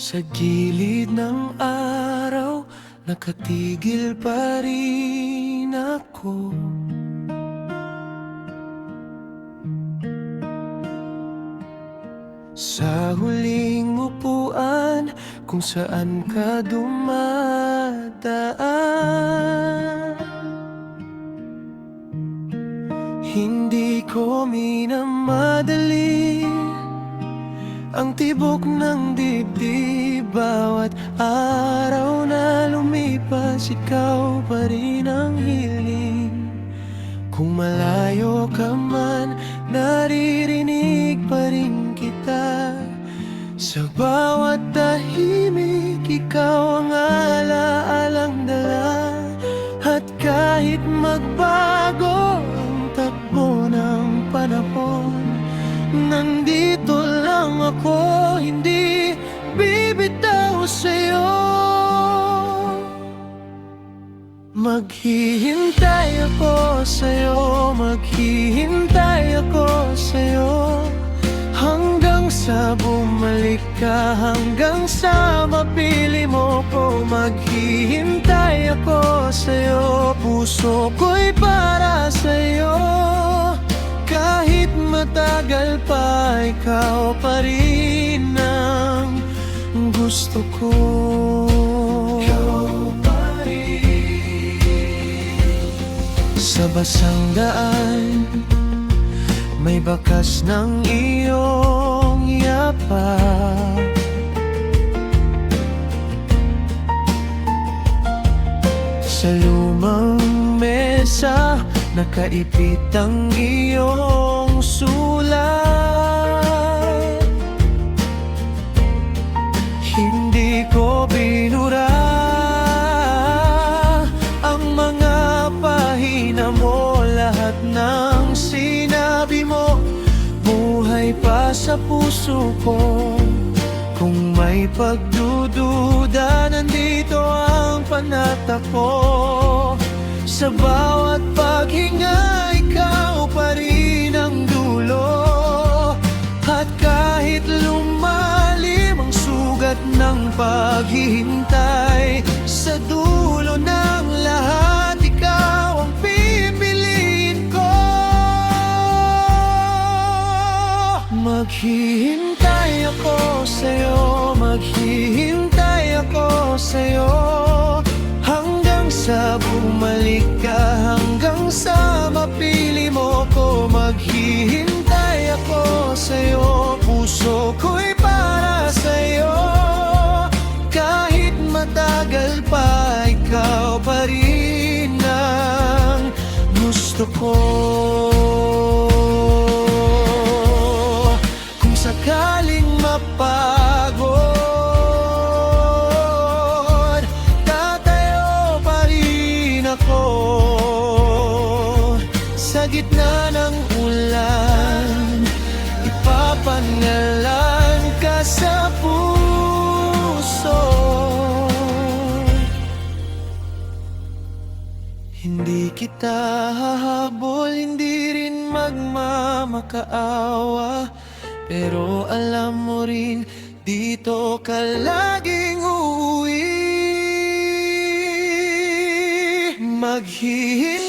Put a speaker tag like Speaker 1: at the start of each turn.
Speaker 1: Sa gilid ng araw, nakatigil pa rin ako. Sa huling upuan kung saan ka dumadaan, hindi ko minamadali ang tibok ng dibdib. Bawat araw na lumipas, ikaw pa rin ang hiling. Kung malayo ka man, naririnig pa rin kita. Sa bawat tahimik, ikaw ang alaalang dala. At kahit magbago ang takbo ng panahon, nandito lang ako, hindi bibitaw sa'yo. Maghihintay ako sa'yo, maghihintay ako sa'yo, hanggang sa bumalik ka, hanggang sa mapili mo ko. Maghihintay ako sa'yo, puso ko'y para sa'yo. Kahit matagal pa, ikaw pa rin ang gusto ko. Sa basang daan, may bakas ng iyong yapak. Sa lumang mesa, nakaipit ang iyong sulat. Hindi ko binura ang mga pahina mo, lahat ng sinabi mo buhay pa sa puso ko. Kung may pagdududa, nandito ang panata ko. Sa bawat paghinga, ikaw pa rin ang dulo. At kahit lumalim ang sugat ng paghihintay, sa dulo ng lahat, ikaw ang pipiliin ko. Maghihintay ako sa'yo, maghihintay ako sa'yo, hanggang sa bumalik ka, hanggang sa mapili mo ko. Maghihintay ako sa'yo, puso ko'y para sa'yo. Kahit matagal pa, ikaw pa rin ang gusto ko. Kung sakaling mapagod, tatayo pa rin ako. Sa gitna ng ulan, ipapangalan ka sa puso. Hindi kita hahabol, hindi rin magmamakaawa, pero alam mo rin, dito ka laging uuwi. Maghihintay